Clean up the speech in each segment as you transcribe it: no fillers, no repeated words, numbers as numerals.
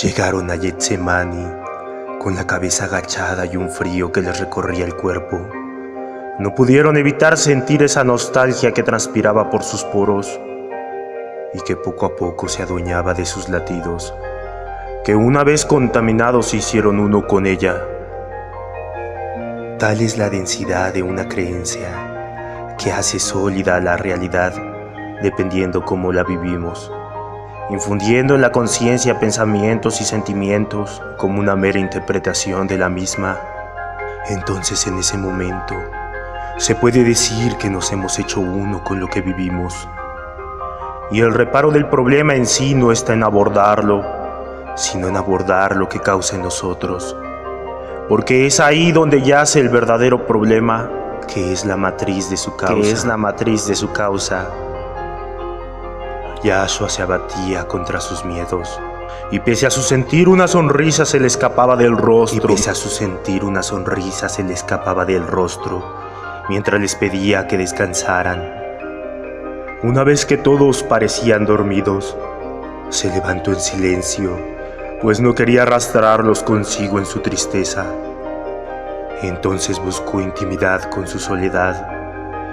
Llegaron a Getsemani con la cabeza agachada y un frío que les recorría el cuerpo. No pudieron evitar sentir esa nostalgia que transpiraba por sus poros y que poco a poco se adueñaba de sus latidos, que una vez contaminados se hicieron uno con ella. Tal es la densidad de una creencia que hace sólida la realidad dependiendo cómo la vivimos, infundiendo en la conciencia pensamientos y sentimientos como una mera interpretación de la misma. Entonces en ese momento se puede decir que nos hemos hecho uno con lo que vivimos. Y el reparo del problema en sí no está en abordarlo, sino en abordar lo que causa en nosotros. Porque es ahí donde yace el verdadero problema, que es la matriz de su causa. Yahshua se abatía contra sus miedos, y pese a su sentir una sonrisa se le escapaba del rostro, mientras les pedía que descansaran. Una vez que todos parecían dormidos, se levantó en silencio, pues no quería arrastrarlos consigo en su tristeza. Entonces buscó intimidad con su soledad,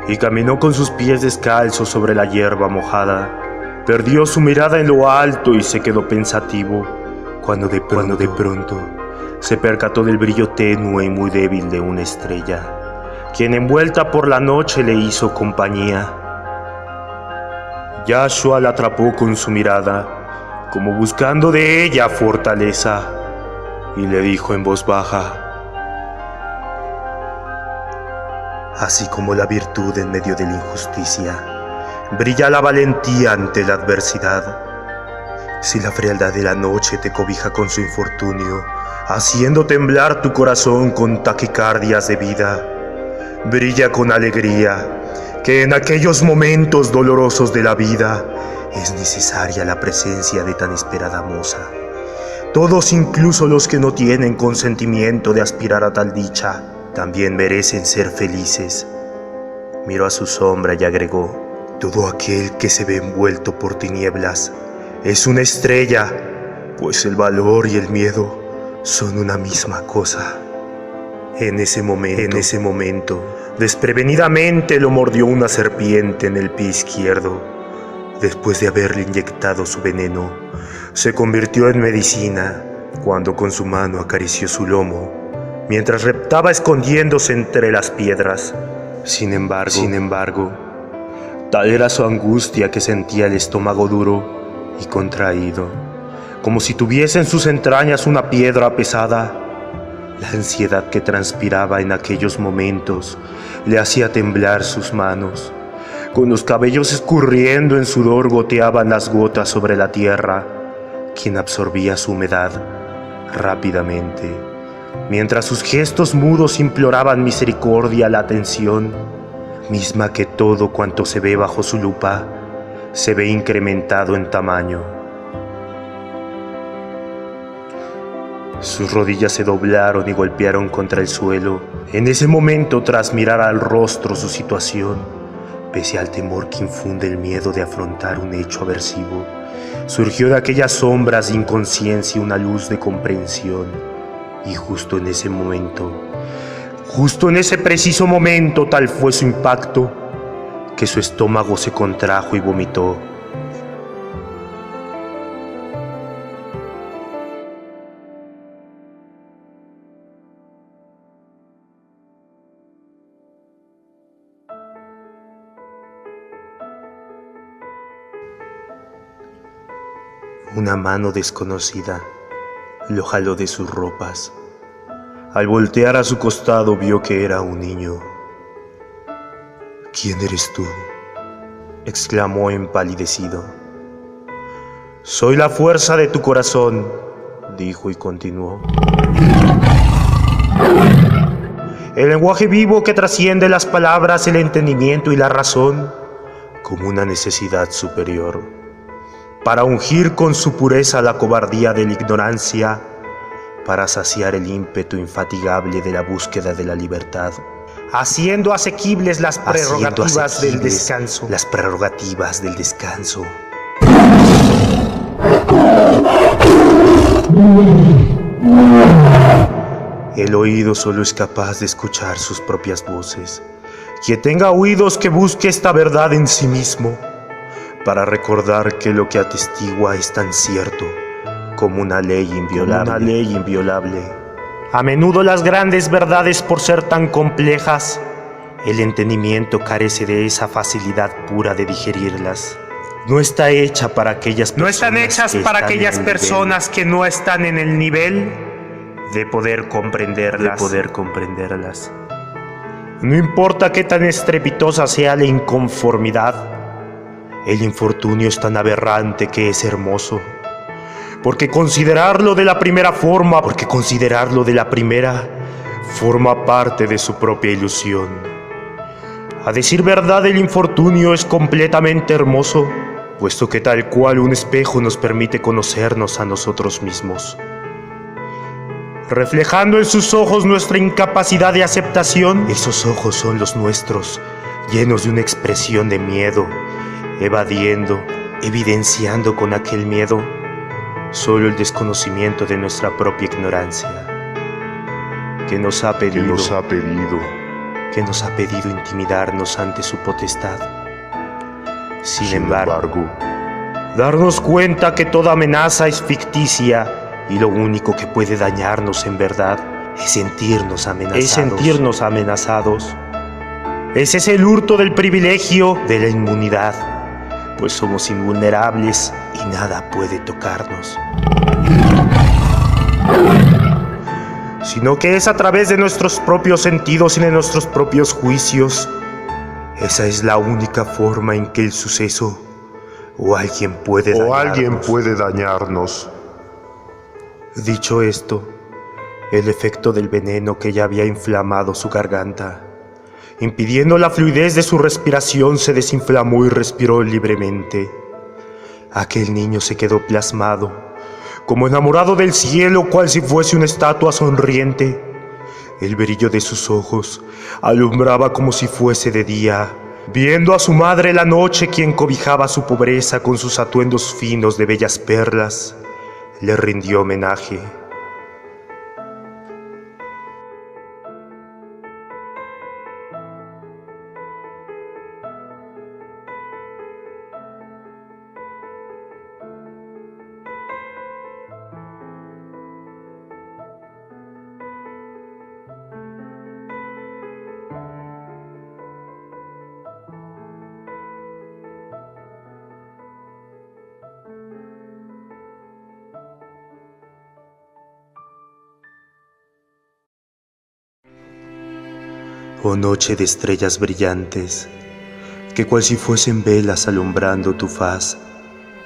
y caminó con sus pies descalzos sobre la hierba mojada. Perdió su mirada en lo alto y se quedó pensativo, cuando de pronto se percató del brillo tenue y muy débil de una estrella, quien envuelta por la noche le hizo compañía. Yahshua la atrapó con su mirada, como buscando de ella fortaleza, y le dijo en voz baja: así como la virtud en medio de la injusticia, brilla la valentía ante la adversidad. Si la frialdad de la noche te cobija con su infortunio, haciendo temblar tu corazón con taquicardias de vida, brilla con alegría, que en aquellos momentos dolorosos de la vida es necesaria la presencia de tan esperada moza. Todos, incluso los que no tienen consentimiento de aspirar a tal dicha, también merecen ser felices. Miró a su sombra y agregó: todo aquel que se ve envuelto por tinieblas es una estrella, pues el valor y el miedo son una misma cosa. En ese momento, desprevenidamente lo mordió una serpiente en el pie izquierdo. Después de haberle inyectado su veneno, se convirtió en medicina cuando con su mano acarició su lomo, mientras reptaba escondiéndose entre las piedras. Sin embargo, tal era su angustia que sentía el estómago duro y contraído, como si tuviese en sus entrañas una piedra pesada. La ansiedad que transpiraba en aquellos momentos le hacía temblar sus manos. Con los cabellos escurriendo en sudor goteaban las gotas sobre la tierra, quien absorbía su humedad rápidamente, mientras sus gestos mudos imploraban misericordia a la atención misma que todo cuanto se ve bajo su lupa se ve incrementado en tamaño. Sus rodillas se doblaron y golpearon contra el suelo. En ese momento, tras mirar al rostro su situación, pese al temor que infunde el miedo de afrontar un hecho aversivo, surgió de aquellas sombras de inconsciencia una luz de comprensión. Y justo en ese preciso momento, tal fue su impacto, que su estómago se contrajo y vomitó. Una mano desconocida lo jaló de sus ropas. Al voltear a su costado vio que era un niño. «¿Quién eres tú?», exclamó empalidecido. «Soy la fuerza de tu corazón», dijo y continuó. «El lenguaje vivo que trasciende las palabras, el entendimiento y la razón, como una necesidad superior, para ungir con su pureza la cobardía de la ignorancia, para saciar el ímpetu infatigable de la búsqueda de la libertad, haciendo asequibles las prerrogativas del descanso. El oído solo es capaz de escuchar sus propias voces. Quien tenga oídos que busque esta verdad en sí mismo, para recordar que lo que atestigua es tan cierto como una ley inviolable. A menudo las grandes verdades, por ser tan complejas, el entendimiento carece de esa facilidad pura de digerirlas. No está hecha para aquellas personas, que no están en el nivel de poder comprenderlas. No importa qué tan estrepitosa sea la inconformidad, el infortunio es tan aberrante que es hermoso. Porque considerarlo de la primera forma parte de su propia ilusión. A decir verdad, el infortunio es completamente hermoso, puesto que tal cual un espejo nos permite conocernos a nosotros mismos. Reflejando en sus ojos nuestra incapacidad de aceptación, esos ojos son los nuestros, llenos de una expresión de miedo, evidenciando con aquel miedo solo el desconocimiento de nuestra propia ignorancia, que nos ha pedido intimidarnos ante su potestad. Sin embargo, darnos cuenta que toda amenaza es ficticia y lo único que puede dañarnos en verdad es sentirnos amenazados. Ese es el hurto del privilegio de la inmunidad, pues somos invulnerables y nada puede tocarnos. Sino que es a través de nuestros propios sentidos y de nuestros propios juicios. Esa es la única forma en que el suceso o alguien puede dañarnos. Dicho esto, el efecto del veneno que ya había inflamado su garganta, impidiendo la fluidez de su respiración, se desinflamó y respiró libremente. Aquel niño se quedó plasmado, como enamorado del cielo, cual si fuese una estatua sonriente. El brillo de sus ojos alumbraba como si fuese de día, viendo a su madre la noche, quien cobijaba su pobreza con sus atuendos finos de bellas perlas. Le rindió homenaje. Oh noche de estrellas brillantes, que cual si fuesen velas alumbrando tu faz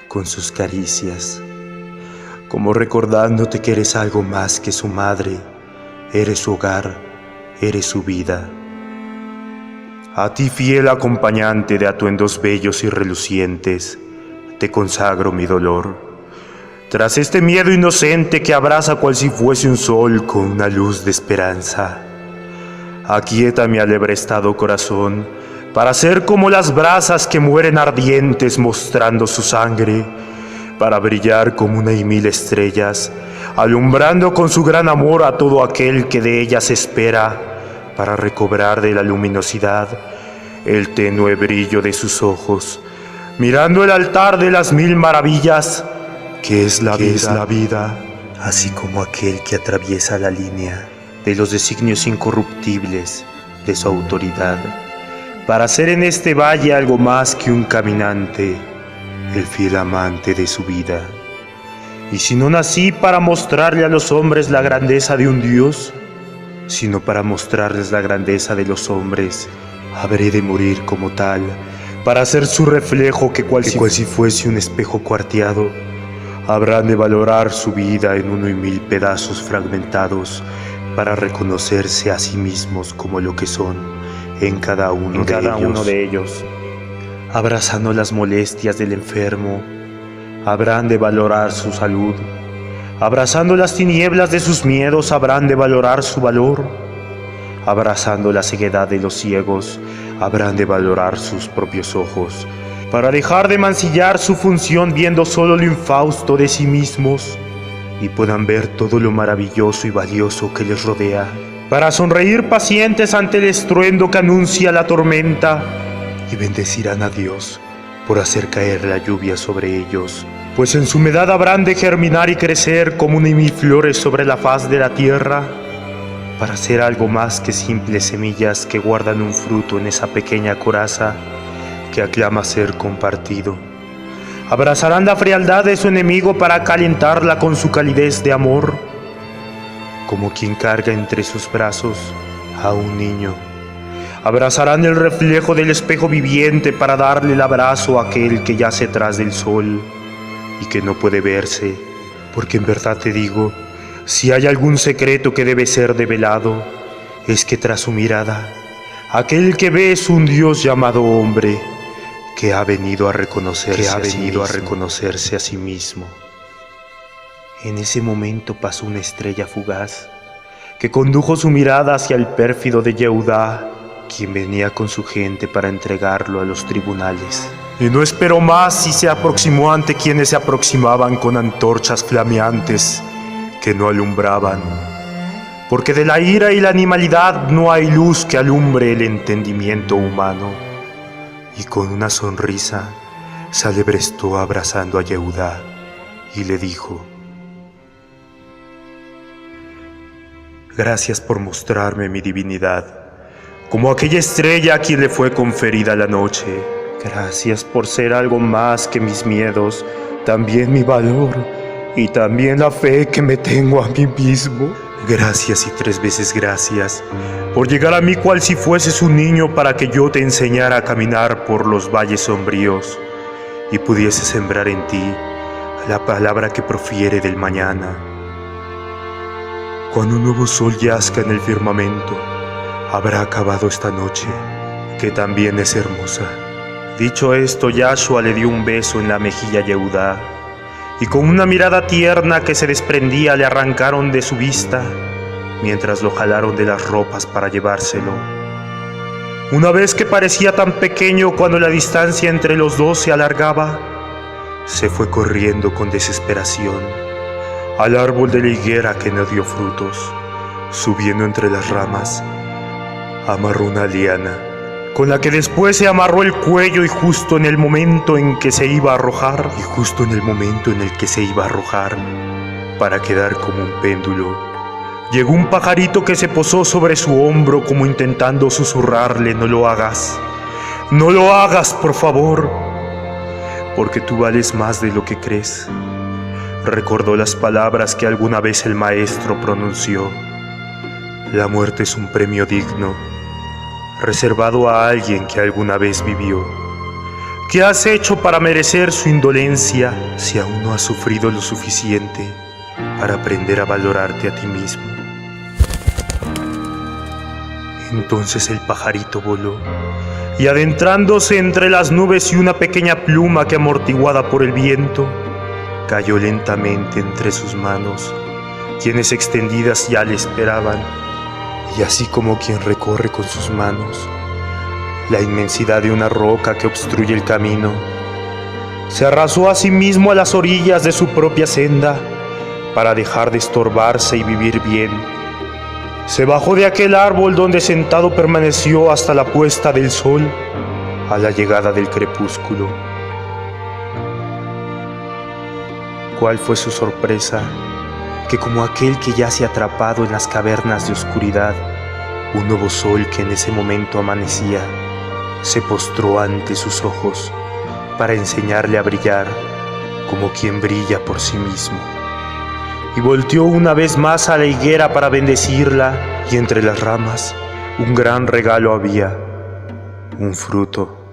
con sus caricias, como recordándote que eres algo más que su madre, eres su hogar, eres su vida. A ti, fiel acompañante de atuendos bellos y relucientes, te consagro mi dolor. Tras este miedo inocente que abraza cual si fuese un sol con una luz de esperanza, aquieta mi alebrestado corazón para ser como las brasas que mueren ardientes mostrando su sangre, para brillar como una y mil estrellas, alumbrando con su gran amor a todo aquel que de ellas espera, para recobrar de la luminosidad el tenue brillo de sus ojos, mirando el altar de las mil maravillas, que es la vida, así como aquel que atraviesa la línea de los designios incorruptibles de su autoridad, para ser en este valle algo más que un caminante, el fiel amante de su vida. Y si no nací para mostrarle a los hombres la grandeza de un Dios, sino para mostrarles la grandeza de los hombres, habré de morir como tal, para ser su reflejo que cual si fuese un espejo cuarteado, habrán de valorar su vida en 1,000 pedazos fragmentados, para reconocerse a sí mismos como lo que son en cada uno de ellos. Abrazando las molestias del enfermo, habrán de valorar su salud. Abrazando las tinieblas de sus miedos, habrán de valorar su valor. Abrazando la ceguedad de los ciegos, habrán de valorar sus propios ojos, para dejar de mancillar su función viendo solo lo infausto de sí mismos. y puedan ver todo lo maravilloso y valioso que les rodea, para sonreír pacientes ante el estruendo que anuncia la tormenta, y bendecirán a Dios por hacer caer la lluvia sobre ellos, pues en su humedad habrán de germinar y crecer como mil flores sobre la faz de la tierra, para ser algo más que simples semillas que guardan un fruto en esa pequeña coraza que aclama ser compartido. Abrazarán la frialdad de su enemigo para calentarla con su calidez de amor, como quien carga entre sus brazos a un niño. Abrazarán el reflejo del espejo viviente para darle el abrazo a aquel que yace tras del sol y que no puede verse, porque en verdad te digo, si hay algún secreto que debe ser develado, es que tras su mirada, aquel que ve es un Dios llamado hombre, que ha venido a reconocerse a sí mismo. En ese momento pasó una estrella fugaz, que condujo su mirada hacia el pérfido de Yehudá, quien venía con su gente para entregarlo a los tribunales. Y no esperó más y se aproximó ante quienes se aproximaban con antorchas flameantes que no alumbraban, porque de la ira y la animalidad no hay luz que alumbre el entendimiento humano. Y con una sonrisa se alebrestó abrazando a Yehudá y le dijo: gracias por mostrarme mi divinidad, como aquella estrella a quien le fue conferida la noche. Gracias por ser algo más que mis miedos, también mi valor y también la fe que me tengo a mí mismo. Gracias y 3 veces gracias por llegar a mí cual si fueses un niño para que yo te enseñara a caminar por los valles sombríos y pudiese sembrar en ti la palabra que profiere del mañana. Cuando un nuevo sol yazca en el firmamento, habrá acabado esta noche, que también es hermosa. Dicho esto, Yahshua le dio un beso en la mejilla a Yehudá, y con una mirada tierna que se desprendía le arrancaron de su vista, mientras lo jalaron de las ropas para llevárselo. Una vez que parecía tan pequeño cuando la distancia entre los dos se alargaba, se fue corriendo con desesperación al árbol de la higuera que no dio frutos. Subiendo entre las ramas, amarró una liana, con la que después se amarró el cuello, y justo en el momento en que se iba a arrojar, para quedar como un péndulo, llegó un pajarito que se posó sobre su hombro como intentando susurrarle: no lo hagas, por favor, porque tú vales más de lo que crees. Recordó las palabras que alguna vez el maestro pronunció: la muerte es un premio digno, reservado a alguien que alguna vez vivió. ¿Qué has hecho para merecer su indolencia si aún no has sufrido lo suficiente para aprender a valorarte a ti mismo? Entonces el pajarito voló, y adentrándose entre las nubes y una pequeña pluma que, amortiguada por el viento, cayó lentamente entre sus manos, quienes extendidas ya le esperaban, y así como quien recorre con sus manos la inmensidad de una roca que obstruye el camino, se arrasó a sí mismo a las orillas de su propia senda para dejar de estorbarse y vivir bien. Se bajó de aquel árbol donde sentado permaneció hasta la puesta del sol, a la llegada del crepúsculo. ¿Cuál fue su sorpresa? Que como aquel que yace atrapado en las cavernas de oscuridad, un nuevo sol que en ese momento amanecía se postró ante sus ojos para enseñarle a brillar como quien brilla por sí mismo. Y volteó una vez más a la higuera para bendecirla, y entre las ramas un gran regalo había, un fruto